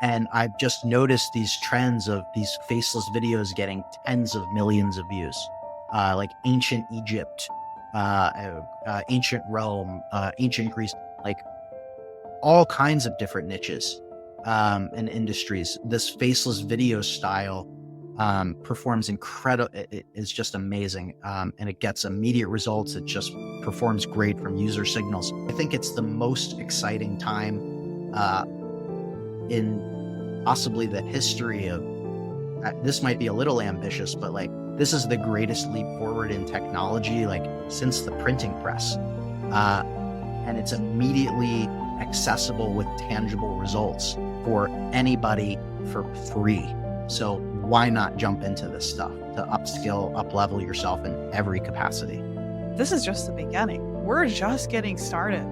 And I've just noticed these trends of these faceless videos getting tens of millions of views, like ancient Egypt, ancient Rome, ancient Greece, like all kinds of different niches and industries. This faceless video style performs incredible. It is just amazing, and it gets immediate results. It just performs great from user signals. I think it's the most exciting time in possibly the history of. This might be a little ambitious, but like this is the greatest leap forward in technology, like since the printing press, and it's immediately accessible with tangible results for anybody for free. So why not jump into this stuff to upskill, up-level yourself in every capacity? This is just the beginning. We're just getting started.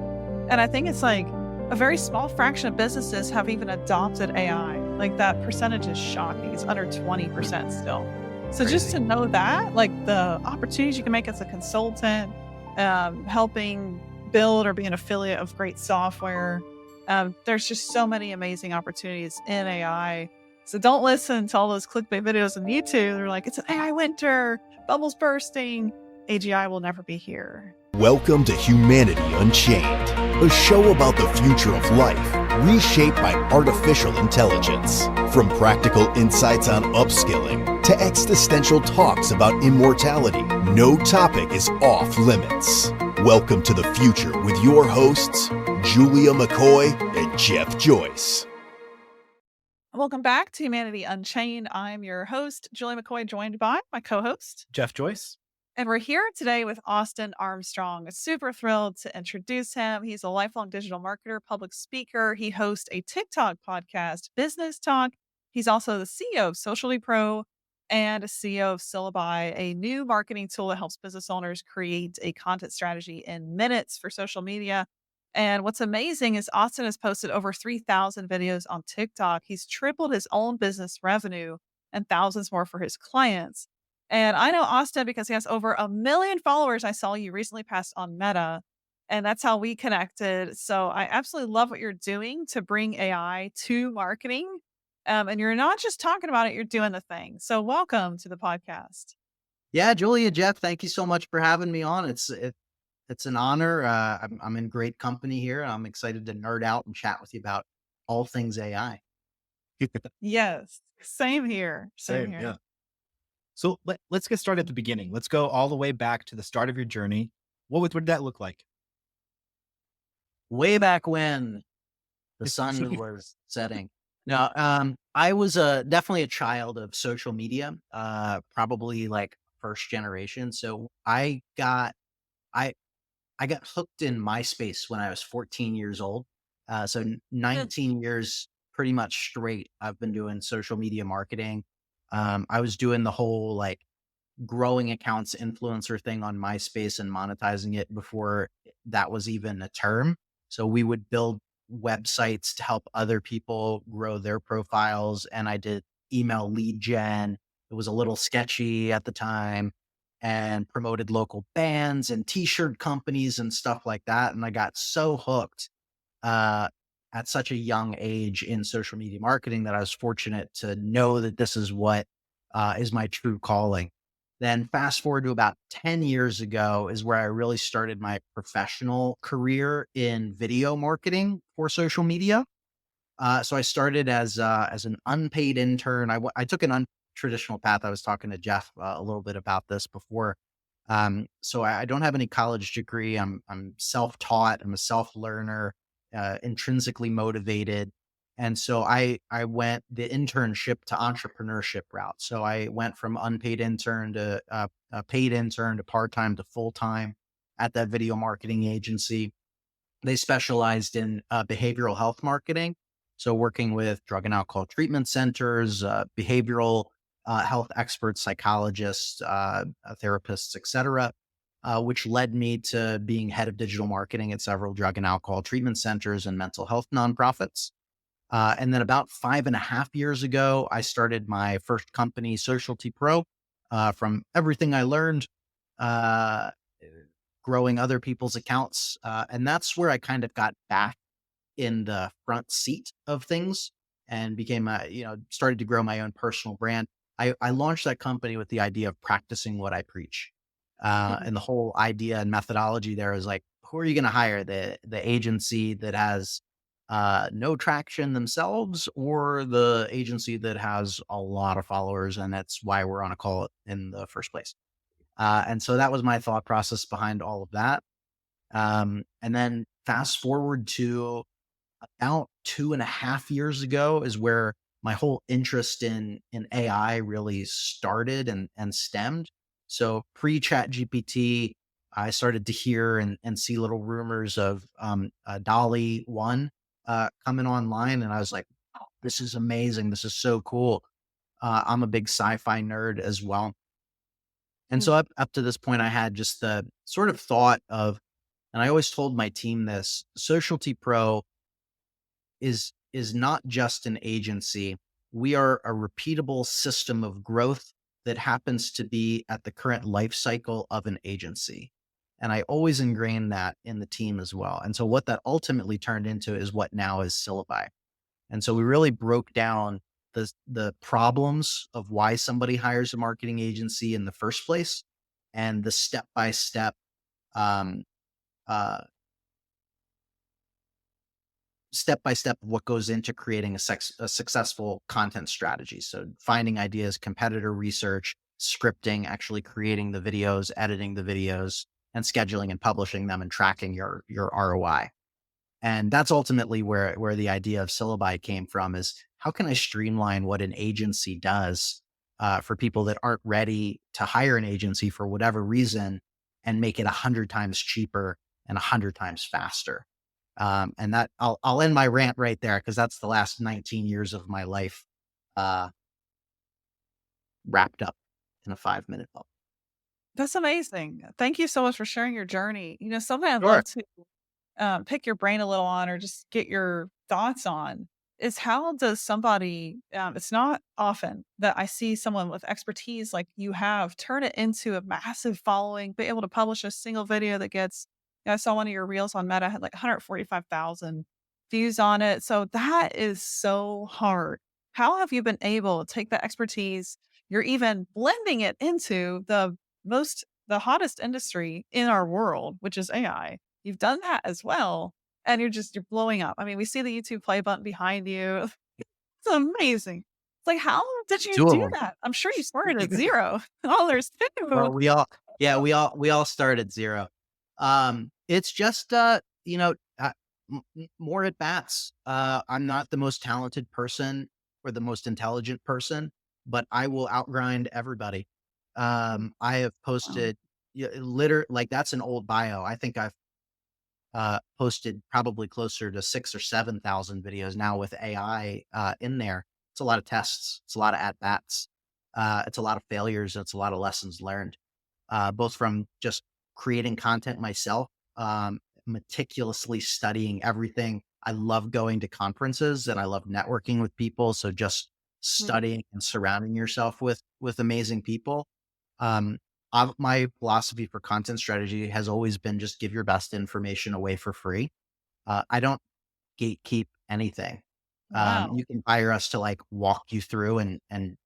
And I think it's like a very small fraction of businesses have even adopted AI. Like that percentage is shocking. It's under 20% still. So just Crazy. to know that, like the opportunities you can make as a consultant, helping build or be an affiliate of great software. There's just so many amazing opportunities in AI. So don't listen to all those clickbait videos on YouTube. They're like, it's an AI winter, bubbles bursting. AGI will never be here. Welcome to Humanity Unchained, a show about the future of life, reshaped by artificial intelligence. From practical insights on upskilling to existential talks about immortality, no topic is off limits. Welcome to the future with your hosts, Julia McCoy and Jeff Joyce. Welcome back to Humanity Unchained. I'm your host, Julia McCoy, joined by my co-host, Jeff Joyce. And we're here today with Austin Armstrong. Super thrilled to introduce him. He's a lifelong digital marketer, public speaker. He hosts a TikTok podcast, Business Talk. He's also the CEO of Socially Pro and a CEO of Syllabi, a new marketing tool that helps business owners create a content strategy in minutes for social media. And what's amazing is Austin has posted over 3,000 videos on TikTok. He's tripled his own business revenue and thousands more for his clients. And I know Austin because he has over 1 million followers. I saw you recently passed on Meta, and that's how we connected. So I absolutely love what you're doing to bring AI to marketing. And you're not just talking about it, you're doing the thing. So welcome to the podcast. Yeah, Julia, Jeff, thank you so much for having me on. It's an honor. I'm in great company here. I'm excited to nerd out and chat with you about all things AI. Yes, same here. Same Same, here. yeah. So let's get started at the beginning. Let's go all the way back to the start of your journey. What did that look like? Way back when the sun was setting. No, I was definitely a child of social media, probably like first generation. So I I got hooked in MySpace when I was 14 years old. So Mm. 19 years pretty much straight. I've been doing social media marketing. I was doing the whole like growing accounts influencer thing on MySpace and monetizing it before that was even a term. So we would build websites to help other people grow their profiles. And I did email lead gen. It was a little sketchy at the time and promoted local bands and t-shirt companies and stuff like that. And I got so hooked uh, at such a young age in social media marketing that I was fortunate to know that this is what is my true calling. Then fast forward to about 10 years ago is where I really started my professional career in video marketing for social media. So I started as an unpaid intern. I took an untraditional path. I was talking to Jeff a little bit about this before. So I don't have any college degree. I'm self-taught. I'm a self-learner, intrinsically motivated. And so I went the internship to entrepreneurship route. So I went from unpaid intern to a paid intern to part-time to full-time at that video marketing agency. They specialized in behavioral health marketing. So working with drug and alcohol treatment centers, behavioral health experts, psychologists, therapists, et cetera, which led me to being head of digital marketing at several drug and alcohol treatment centers and mental health nonprofits. And then about 5.5 years ago, I started my first company, Socialty Pro, from everything I learned, uh, growing other people's accounts. And that's where I kind of got back in the front seat of things and became started to grow my own personal brand. I launched that company with the idea of practicing what I preach. Mhm. And the whole idea and methodology there is like, who are you going to hire? The agency that has no traction themselves, or the agency that has a lot of followers, and that's why we're on a call in the first place. And so that was my thought process behind all of that. And then fast forward to about 2.5 years ago is where my whole interest in AI really started and stemmed. So pre-chat GPT, I started to hear and see little rumors of Dolly one coming online. And I was like, "Oh, this is amazing. This is so cool." I'm a big sci-fi nerd as well. And so Mm. up to this point, I had just the sort of thought of, and I always told my team this: Socialty Pro is not just an agency. We are a repeatable system of growth that happens to be at the current life cycle of an agency. And I always ingrained that in the team as well. And so what that ultimately turned into is what now is Syllabi. And so we really broke down the problems of why somebody hires a marketing agency in the first place, and the step by step um, uh, step by step of what goes into creating a successful content strategy. So finding ideas, competitor research, scripting, actually creating the videos, editing the videos, and scheduling and publishing them and tracking your ROI. And that's ultimately where the idea of Syllabi came from: is how can I streamline what an agency does for people that aren't ready to hire an agency for whatever reason, and make it 100 times cheaper and 100 times faster. And that I'll end my rant right there, because that's the last 19 years of my life uh, wrapped up in a 5 minute bubble. That's amazing. Thank you so much for sharing your journey. Something I'd Sure. love to pick your brain a little on, or just get your thoughts on, is how does somebody, it's not often that I see someone with expertise like you have turn it into a massive following, be able to publish a single video that gets, I saw one of your reels on Meta had like 145,000 views on it. So that is so hard. How have you been able to take that expertise? You're even blending it into the hottest industry in our world, which is AI. You've done that as well, and you're blowing up. I mean, we see the YouTube play button behind you. It's amazing. It's like, how did you Two of do them. that? I'm sure you started at 0. All there's Well, 2. we all start at 0. It's just, more at bats. I'm not the most talented person or the most intelligent person, but I will outgrind everybody. I have Wow. posted, like, that's an old bio. I think I've posted probably closer to 6 or 7,000 videos now with AI in there. It's a lot of tests. It's a lot of at bats. It's a lot of failures. It's a lot of lessons learned, both from just creating content myself, meticulously studying everything. I love going to conferences and I love networking with people. So just Mhm. studying and surrounding yourself with amazing people. Um, my philosophy for content strategy has always been just give your best information away for free. I don't gatekeep anything. Wow. You can hire us to like walk you through and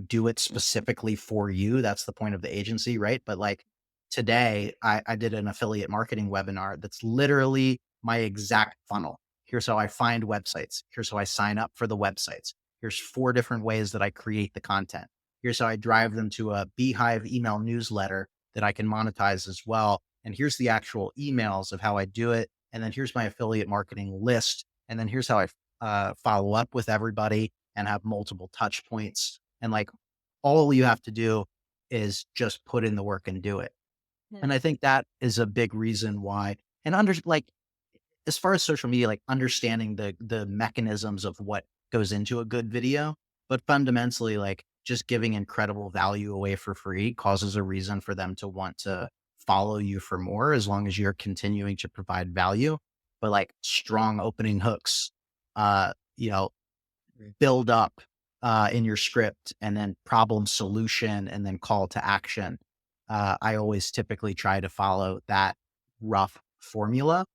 do it specifically for you. That's the point of the agency, right? But like today, I did an affiliate marketing webinar that's literally my exact funnel. Here's how I find websites. Here's how I sign up for the websites. Here's 4 different ways that I create the content. Here's how I drive them to a Beehive email newsletter that I can monetize as well. And here's the actual emails of how I do it. And then here's my affiliate marketing list. And then here's how I follow up with everybody and have multiple touch points. And like all you have to do is just put in the work and do it. And Mhm. I think that is a big reason why. And as far as social media, like understanding the mechanisms of what goes into a good video, but fundamentally, like just giving incredible value away for free causes a reason for them to want to follow you for more, as long as you're continuing to provide value. But like strong opening hooks, uh, you know, build up in your script, and then problem solution, and then call to action. I always typically try to follow that rough formula,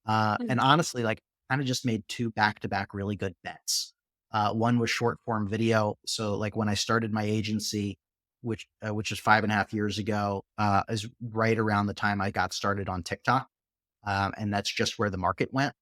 and Mhm. honestly, like, kinda just made 2 back-to-back really good bets. One was short form video. So like when I started my agency, which is 5.5 years ago, is right around the time I got started on TikTok, and that's just where the market went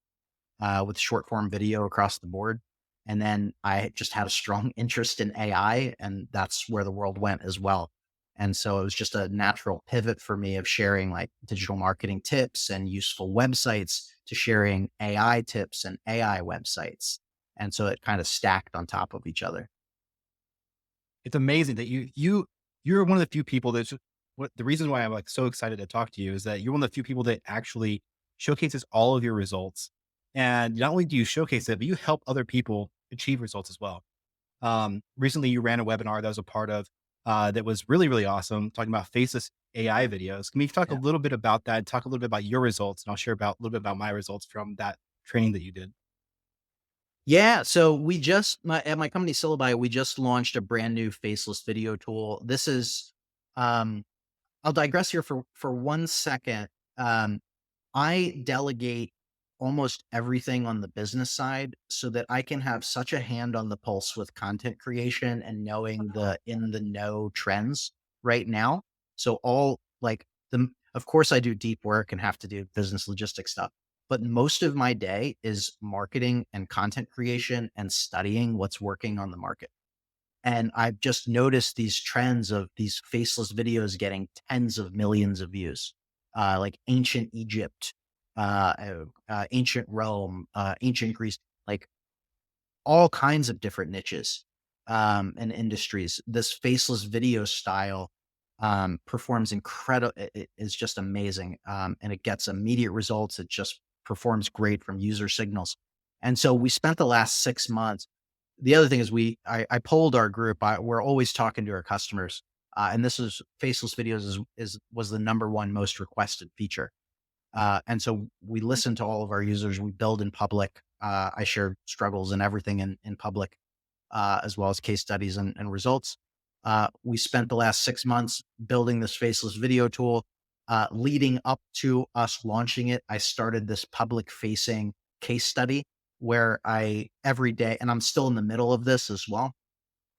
with short form video across the board. And then I just had a strong interest in AI, and that's where the world went as well. And so it was just a natural pivot for me of sharing like digital marketing tips and useful websites to sharing AI tips and AI websites. And so it kind of stacked on top of each other. It's amazing that you're one of the few people that's what the reason why I'm like so excited to talk to you is that you're one of the few people that actually showcases all of your results. And not only do you showcase it, but you help other people achieve results as well. Recently you ran a webinar that I was a part of that was really, really awesome, talking about faceless AI videos. Can we talk a Yeah. little bit about that? Talk a little bit about your results, and I'll share about a little bit about my results from that training that you did. Yeah, so we just at my company Syllabi, we just launched a brand new faceless video tool. This is um I'll digress here for 1 second. I delegate almost everything on the business side so that I can have such a hand on the pulse with content creation and knowing the in the know trends right now. So all like of course I do deep work and have to do business logistics stuff, but most of my day is marketing and content creation and studying what's working on the market. And I've just noticed these trends of these faceless videos getting tens of millions of views, like ancient Egypt, ancient Rome, ancient Greece, like all kinds of different niches and industries. This faceless video style performs incredible. It is just amazing, and it gets immediate results. It just performs great from user signals. And so we spent the last 6 months. The other thing is I polled our group. We're always talking to our customers, and this is faceless videos is was the number one most requested feature. And so we listen to all of our users. We build in public. I share struggles and everything in public, as well as case studies and results. We spent the last 6 months building this faceless video tool. Leading up to us launching it, I started this public facing case study where I every day, and I'm still in the middle of this as well.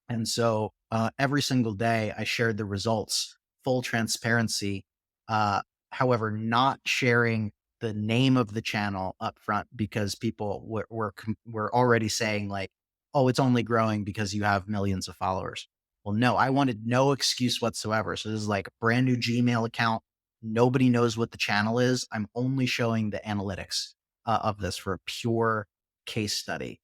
And so every single day I shared the results, full transparency. Uh, However, not sharing the name of the channel up front because people were already saying like, "Oh, it's only growing because you have millions of followers." Well, no, I wanted no excuse whatsoever. So this is like a brand new Gmail account. Nobody knows what the channel is. I'm only showing the analytics of this for a pure case study,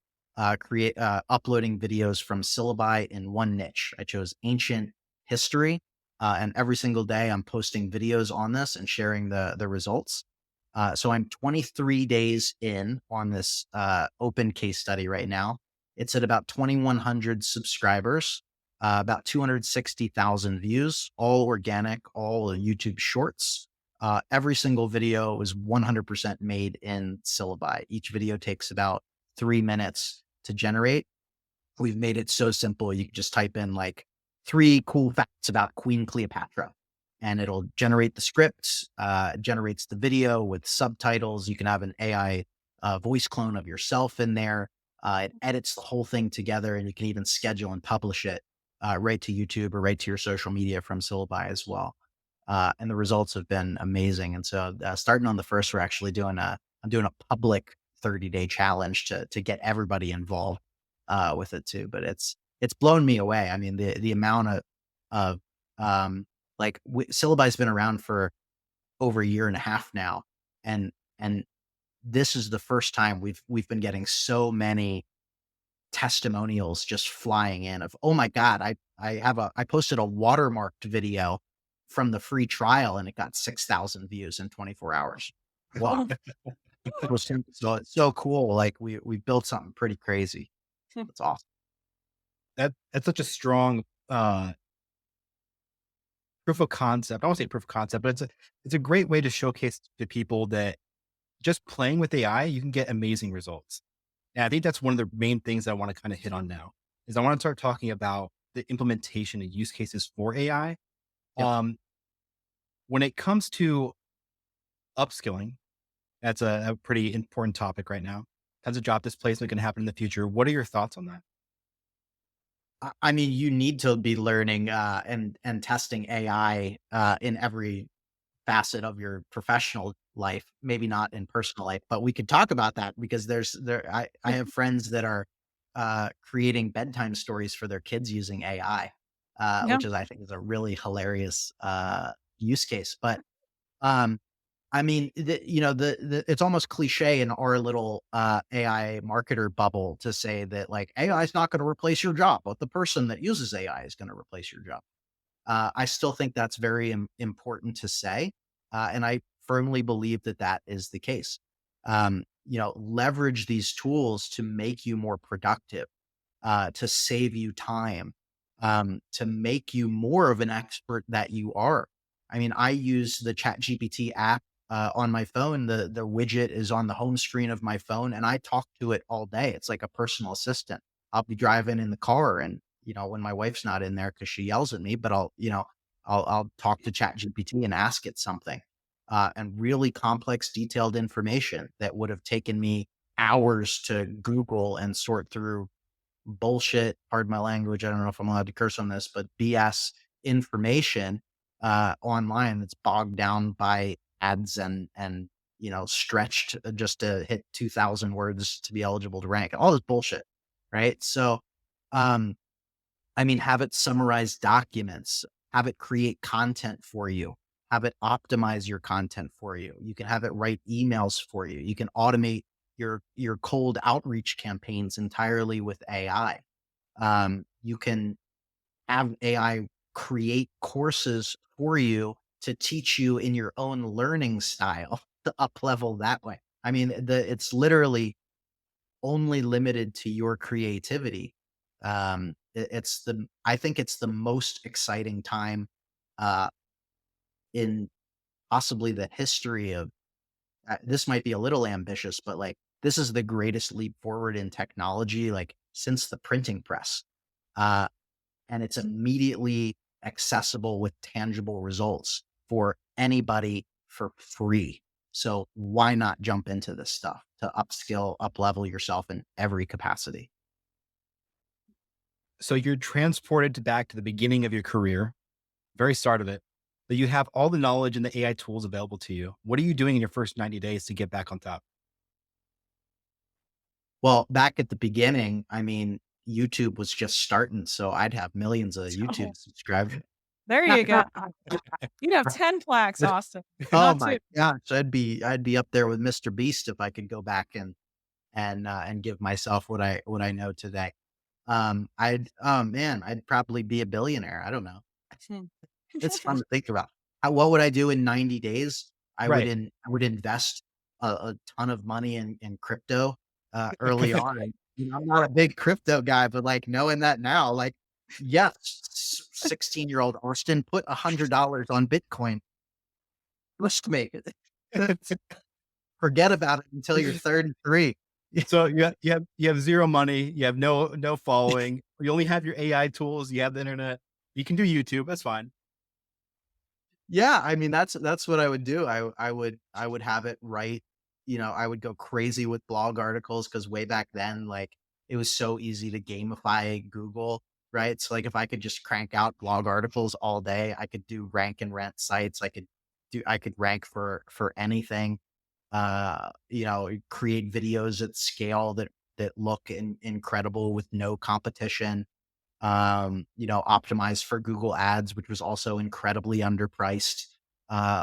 create uploading videos from syllabi in one niche. I chose ancient history, and every single day I'm posting videos on this and sharing the results. So I'm 23 days in on this open case study right now. It's at about 2,100 subscribers, about 260,000 views, all organic, all YouTube Shorts. Every single video was 100% made in syllabi. Each video takes about 3 minutes to generate. We've made it so simple. You can just type in like 3 cool facts about Queen Cleopatra and it'll generate the script, generates the video with subtitles. You can have an AI voice clone of yourself in there. It edits the whole thing together and you can even schedule and publish it right to YouTube or right to your social media from Syllabi as well. And the results have been amazing. And so starting on the first, I'm doing a public 30-day challenge to get everybody involved with it too. But it's blown me away. I mean, the amount of Syllabi's been around for over a year and a half now, and this is the first time we've been getting so many testimonials just flying in of, "Oh my god, I posted a watermarked video from the free trial and it got 6,000 views in 24 hours." Wow. It was so it's so cool. Like we built something pretty crazy. It's awesome. That's such a strong proof of concept. I won't say proof of concept, but it's a great way to showcase to people that just playing with AI, you can get amazing results. And I think that's one of the main things that I want to kind of hit on now is I want to start talking about the implementation and use cases for AI. Yep. When it comes to upskilling, that's a pretty important topic right now. Tons of job displacement can happen in the future. What are your thoughts on that? I mean, you need to be learning, and testing AI, in every facet of your professional life, maybe not in personal life, but we could talk about that because I have friends that are, creating bedtime stories for their kids using AI, Yeah. which is I think is a really hilarious, use case. But, um, I mean, the it's almost cliche in our little, AI marketer bubble to say that, like, AI is not gonna replace your job, but the person that uses AI is gonna replace your job. I still think that's very important to say, and I firmly believe that that is the case. Leverage these tools to make you more productive, to save you time, to make you more of an expert that you are. I mean, I use the ChatGPT app on my phone. The widget is on the home screen of my phone, and I talk to it all day. It's like a personal assistant. I'll be driving in the car, and when my wife's not in there because she yells at me, but I'll talk to ChatGPT and ask it something, and really complex, detailed information that would have taken me hours to Google and sort through bullshit, pardon my language, I don't know if I'm allowed to curse on this, but BS information, online that's bogged down by ads and stretched, just to hit 2,000 words to be eligible to rank, all this bullshit, right? So, um, I mean, have it summarize documents, have it create content for you, have it optimize your content for you. You can have it write emails for you. You can automate your cold outreach campaigns entirely with AI. You can have AI create courses for you to teach you in your own learning style to up level that way. I mean, it's literally only limited to your creativity. I think it's the most exciting time, uh, in possibly the history of, this might be a little ambitious, but like this is the greatest leap forward in technology, like since the printing press. Uh, and it's immediately accessible with tangible results for anybody for free. So why not jump into this stuff to upskill, up level yourself in every capacity? So you're transported to back to the beginning of your career, very start of it, but you have all the knowledge and the AI tools available to you. What are you doing in your first 90 days to get back on top? Well, back at the beginning, I mean, YouTube was just starting, so I'd have millions of So YouTube subscribers. there you go. You'd have 10 plaques, Austin, Oh not my two. gosh, I'd be up there with Mr. Beast if I could go back and give myself what I know today. Oh man, I'd probably be a billionaire. I don't know. Hmm. It's fun to think about. What would I do in 90 days? Right. I would invest a ton of money in crypto, early on. And, I'm not a big crypto guy, but, like, knowing that now, like, yes, 16-year-old Austin, put $100 on Bitcoin. Let's make it. Forget about it until you're 33. So you have zero money, you have no following, you only have your AI tools, you have the internet, you can do YouTube, that's fine. Yeah, I mean, that's what I would do. I would have it right. I would go crazy with blog articles because way back then, like, it was so easy to gamify Google, right? So, like, if I could just crank out blog articles all day, I could do rank and rent sites. I could rank for anything. Create videos at scale that look incredible with no competition. Optimized for Google Ads, which was also incredibly underpriced,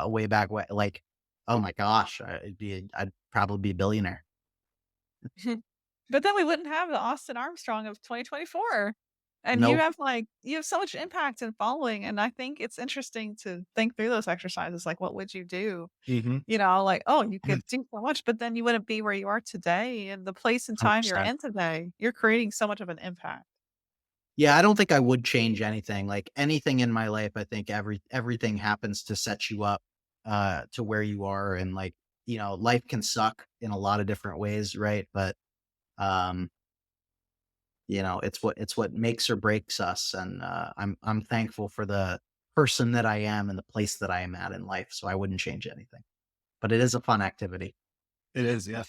way back when. Like, oh my gosh, I'd probably be a billionaire. But then we wouldn't have the Austin Armstrong of 2024. And Nope. you have so much impact and following, and I think it's interesting to think through those exercises, like, what would you do? Mhm. Like, oh, you could do so much, but then you wouldn't be where you are today and the place and time you're 100%. in today. You're creating so much of an impact. Yeah, I don't think I would change anything. Like anything in my life, I think everything happens to set you up, to where you are, and like, life can suck in a lot of different ways, right? But um, it's what makes or breaks us, and I'm thankful for the person that I am and the place that I am at in life, so I wouldn't change anything. But it is a fun activity. It is, yeah.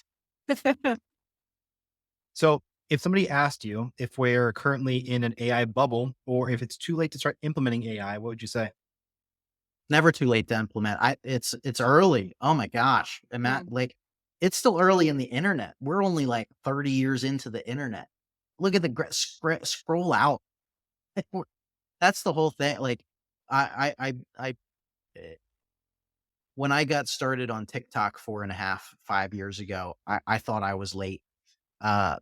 So if somebody asked you if we're currently in an AI bubble or if it's too late to start implementing AI, what would you say? Never too late to implement. It's early. Oh my gosh. And that, Mm. like, it's still early in the internet. We're only like 30 years into the internet. Look at the scroll out. That's the whole thing. Like, I eh, when I got started on TikTok 4.5, 5 years ago, I thought I was late,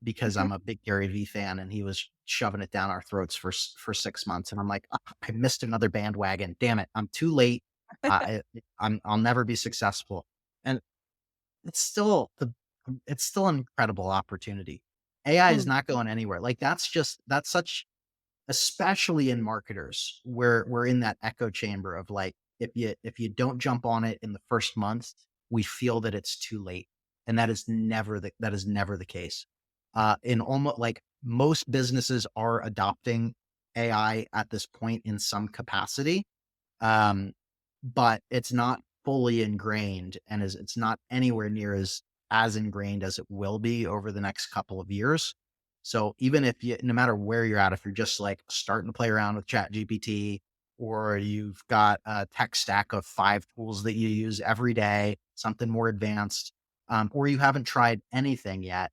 because I'm a big Gary Vee fan and he was shoving it down our throats for 6 months. And I'm like, "Ah, I missed another bandwagon. Damn it. I'm too late. I'll never be successful." And it's still it's still an incredible opportunity. AI is Mm. not going anywhere. Like, that's such, especially in marketers, where we're in that echo chamber of like, if you don't jump on it in the first month, we feel that it's too late. And that is never the case. In almost like most businesses are adopting AI at this point in some capacity. Um, but it's not fully ingrained, and it's not anywhere near as ingrained as it will be over the next couple of years. So even if you, no matter where you're at, if you're just like starting to play around with Chat GPT, or you've got a tech stack of 5 tools that you use every day, something more advanced, or you haven't tried anything yet,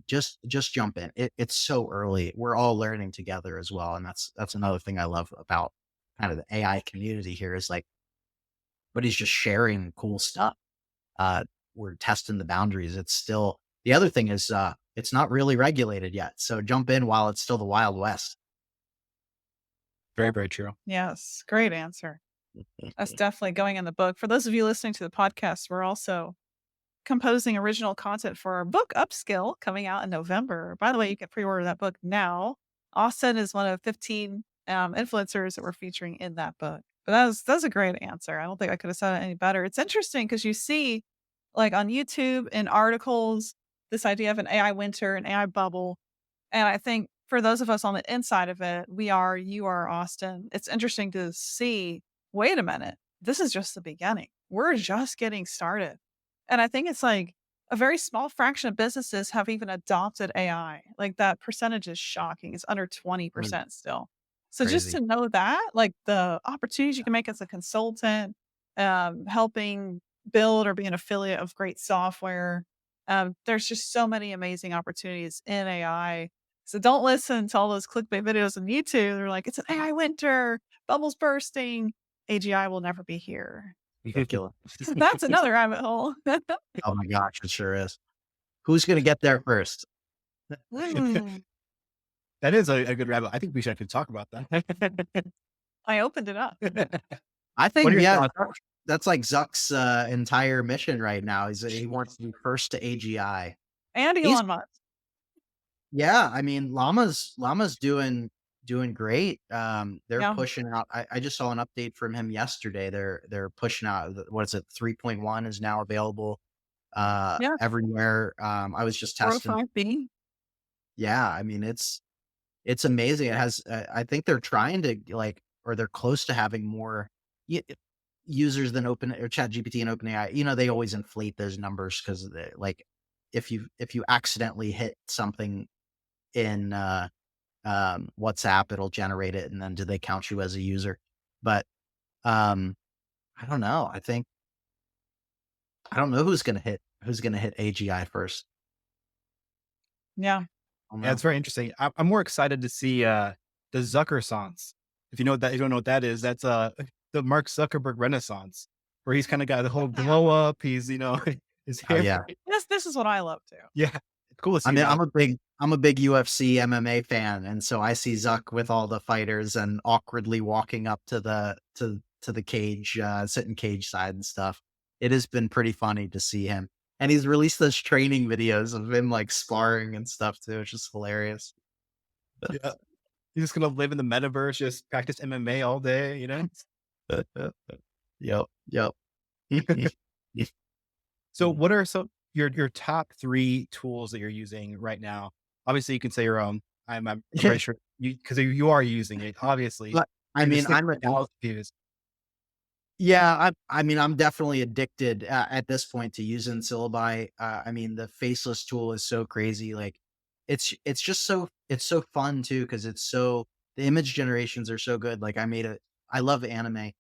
just jump in. It's so early. We're all learning together as well, and that's another thing I love about kind of the AI community here is like, but he's just sharing cool stuff. Uh, we're testing the boundaries. It's still, the other thing is, it's not really regulated yet. So jump in while it's still the Wild West. Very, very true. Yes, great answer. That's definitely going in the book. For those of you listening to the podcast, we're also composing original content for our book Upskill coming out in November. By the way, you can pre-order that book now. Austin is one of 15 influencers that we're featuring in that book. But that was a great answer. I don't think I could have said it any better. It's interesting because you see, like on YouTube in articles, this idea of an AI winter, an AI bubble. And I think for those of us on the inside of it, you are Austin. It's interesting to see, wait a minute, this is just the beginning. We're just getting started. And I think it's like a very small fraction of businesses have even adopted AI. Like that percentage is shocking. It's under Mm, 20% still. So just to crazy. know that, like the opportunities you can make as a consultant, helping build or be an affiliate of great software. There's just so many amazing opportunities in AI. So don't listen to all those clickbait videos on YouTube. They're like, it's an AI winter, bubbles bursting. AGI will never be here. Ridiculous. That's another rabbit hole. Oh my gosh, it sure is. Who's going to get there first? Mm, That is a good rabbit. I think we should actually talk about that. I opened it up. I What think, are your yeah, thoughts? that's like Zuck's entire mission right now. He wants to be first to AGI. And He's Elon Musk. Yeah, I mean, Llama's doing great. They're Yeah. pushing out. I just saw an update from him yesterday. They're pushing out. What is it? 3.1 is now available Yeah. everywhere. I was just testing. 405B. Yeah, I mean, it's amazing. It has. I think they're trying to like, or they're close to having more y- users than Open or ChatGPT and OpenAI. They always inflate those numbers because like, if you accidentally hit something in WhatsApp, it'll generate it, and then do they count you as a user? But um, I don't know. I don't know who's gonna hit AGI first. Yeah. I don't Yeah, know. it's very interesting. I'm more excited to see the Zuckersance. If you know what that, you don't know what that is. That's the Mark Zuckerberg Renaissance, where he's kind of got the whole glow up. He's his Oh hair. yeah. This is what I love too. Yeah, it's cool to I see mean, that. I'm a big UFC MMA fan, and so I see Zuck with all the fighters and awkwardly walking up to the cage, sitting cage side and stuff. It has been pretty funny to see him, and he's released those training videos of him like sparring and stuff too, which is hilarious. Yeah, he's just gonna live in the metaverse, just practice MMA all day. Yep, yep. So, what are your top 3 tools that you're using right now? Obviously, you can say your own. I'm pretty sure you are using it. Obviously, But, I you're the mean, same now views. yeah, I mean, I'm definitely addicted at this point to using syllabi. I mean, the faceless tool is so crazy. Like, it's just it's so fun too because the image generations are so good. Like I love anime,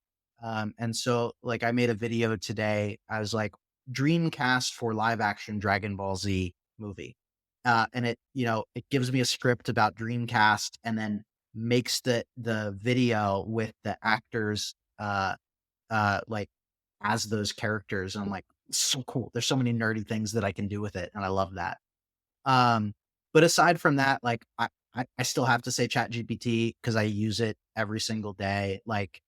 and so like I made a video today. I was like Dreamcast for live action Dragon Ball Z movie, and it gives me a script about Dreamcast and then makes the video with the actors like as those characters. And I'm like, so cool. There's so many nerdy things that I can do with it, and I love that. Um, but aside from that, like, I still have to say ChatGPT because I use it every single day. Like,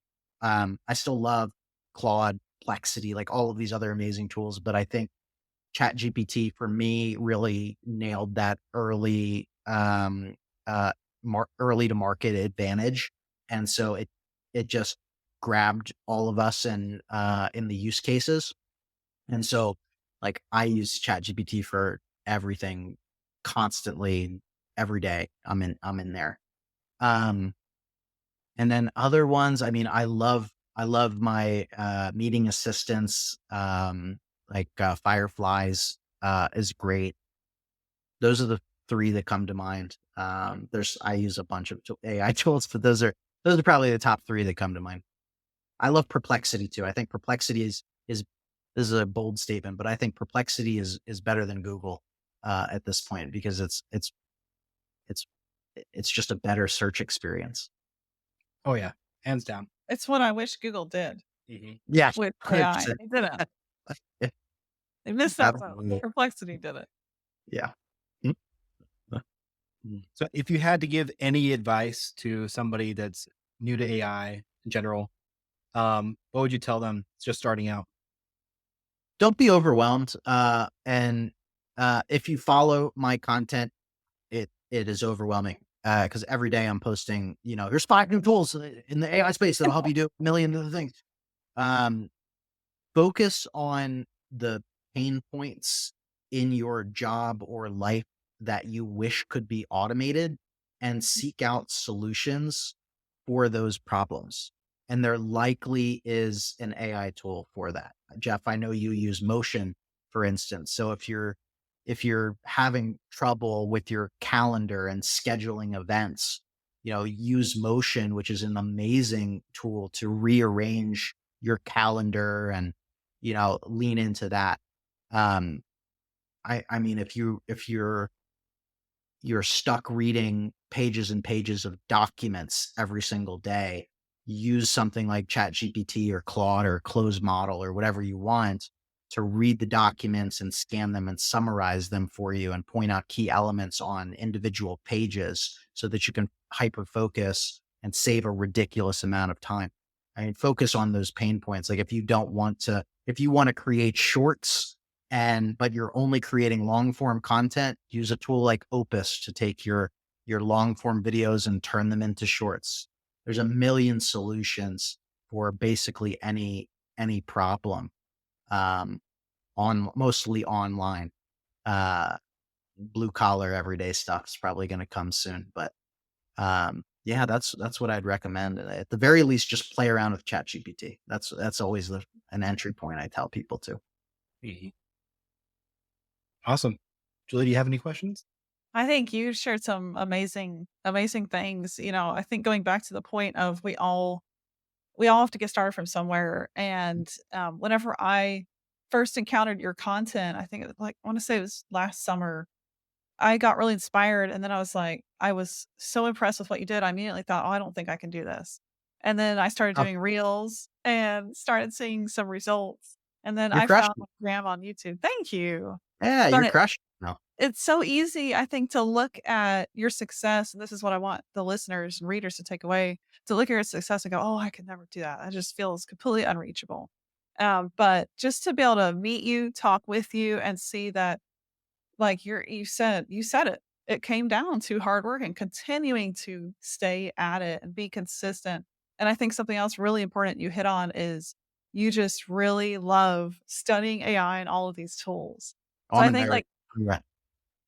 I still love Claude, Plexity, like all of these other amazing tools, but I think ChatGPT for me really nailed that uh, early to market advantage, and so it just grabbed all of us in the use cases. And so, like, I use ChatGPT for everything constantly every day. I'm in there. Um, and then other ones, I mean, I love my meeting assistants, like Fireflies is great. Those are the three that come to mind. I use a bunch of AI tools, but those are probably the top three that come to mind. I love Perplexity too. I think Perplexity is this is a bold statement, but I think Perplexity is better than Google at this point because it's it's just a better search experience. Oh yeah, hands down. It's what I wish Google did Yeah, with AI. 100%. They didn't. Yeah, They missed that boat. absolutely. Perplexity did it. Yeah. Mm, mm. So if you had to give any advice to somebody that's new to AI in general, what would you tell them just starting out? Don't be overwhelmed. And if you follow my content, it is overwhelming because every day I'm posting. Here's 5 new tools in the AI space that'll help you do a million other things. Um, Focus on the pain points in your job or life that you wish could be automated and seek out solutions for those problems. And there likely is an AI tool for that. Jeff, I know you use motion, for instance. So if you're having trouble with your calendar and scheduling events, use motion, which is an amazing tool to rearrange your calendar and lean into that. Um, I mean, if you're stuck reading pages and pages of documents every single day, use something like ChatGPT or Claude or Closed Model or whatever you want to read the documents and scan them and summarize them for you and point out key elements on individual pages so that you can hyper focus and save a ridiculous amount of time. I mean, focus on those pain points. Like if you want to create shorts but you're only creating long form content, use a tool like Opus to take your long form videos and turn them into shorts. There's a million solutions for basically any problem, um, on mostly online. Uh, Blue collar everyday stuff is probably going to come soon, but yeah, that's what I'd recommend. At the very least, just play around with ChatGPT. That's always an entry point I tell people to. Mhm. Awesome. Julie, do you have any questions? I think you shared some amazing, amazing things. I think going back to the point of we all have to get started from somewhere. And whenever I first encountered your content, I think like I want to say it was last summer, I got really inspired. And then I was so impressed with what you did. I immediately thought, oh, I don't think I can do this. And then I started Oh, doing reels and started seeing some results. And then you're I found crushing. Graham on YouTube. Thank you. Yeah, you're But crushing. No, it's so easy, I think, to look at your success, and this is what I want the listeners and readers to take away, to look at your success and go, "Oh, I could never do that. That just feels completely unreachable." But just to be able to meet you, talk with you, and see that, like you said it. It came down to hard work and continuing to stay at it and be consistent. And I think something else really important you hit on is you just really love studying AI and all of these tools. So I'm I a think nerd. like Yeah.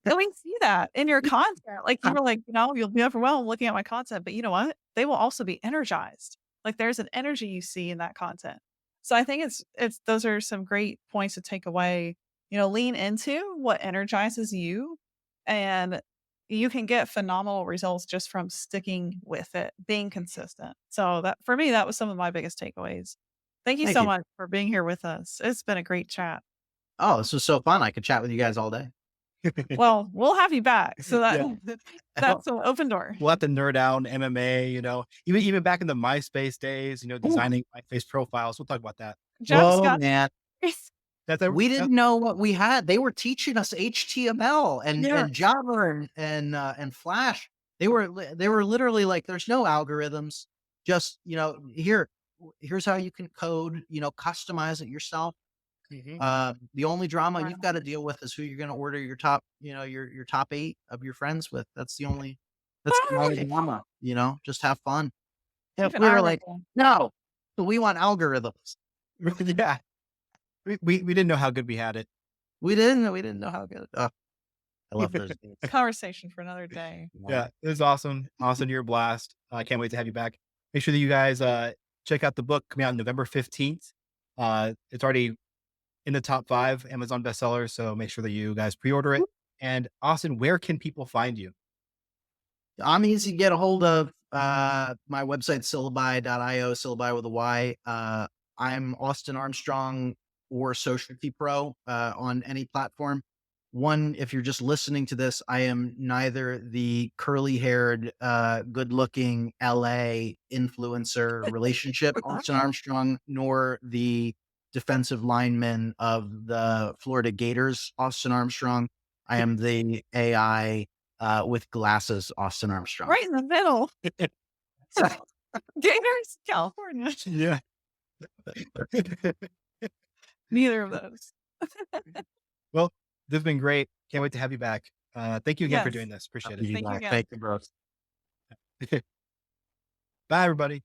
and we see that in your content. Like, you were like, "You'll be overwhelmed looking at my content," but you know what? They will also be energized. Like, there's an energy you see in that content. So I think it's those are some great points to take away. Lean into what energizes you and you can get phenomenal results just from sticking with it, being consistent. So that for me, that was some of my biggest takeaways. Thank you Thank so you. much for being here with us. It's been a great chat. Oh, this was so fun. I could chat with you guys all day. Well, we'll have you back. So that Yeah. that's an open door. We'll have to nerd out on MMA, even back in the MySpace days, Ooh. designing MySpace profiles. We'll talk about that. Jeff's Oh got man. That's a, We that- didn't know what we had. They were teaching us HTML yeah. and Java and Flash. They were literally like, there's no algorithms. Just, here's how you can code, customize it yourself. Mhm. The only drama Right you've got on. to deal with is who you're going to order your top, your top 8 of your friends with. That's the only drama, just have fun. Yeah, Keep an we eye were on that like, one. no, so we want algorithms. yeah. We didn't know how good we had it. We didn't know how good. Oh, I love those days. Conversation for another day. Yeah, it was awesome. Austin, you're a blast. I can't wait to have you back. Make sure that you guys check out the book coming out November 15th. It's already in the top 5 Amazon bestsellers, so make sure that you guys pre-order it. And Austin, where can people find you? I'm easy to get a hold of. My website, syllabi.io, syllabi with a Y. I'm Austin Armstrong or Socialty Pro on any platform. One, if you're just listening to this, I am neither the curly haired, good looking LA influencer relationship, Austin Armstrong, nor the defensive lineman of the Florida Gators, Austin Armstrong. I am the AI with glasses, Austin Armstrong. Right in the middle. Gators, California. Yeah. Neither of those. Well, this has been great. Can't wait to have you back. Thank you again for Yes. doing this. Appreciate Thank you again. Thank you, bro. it. Bye, everybody.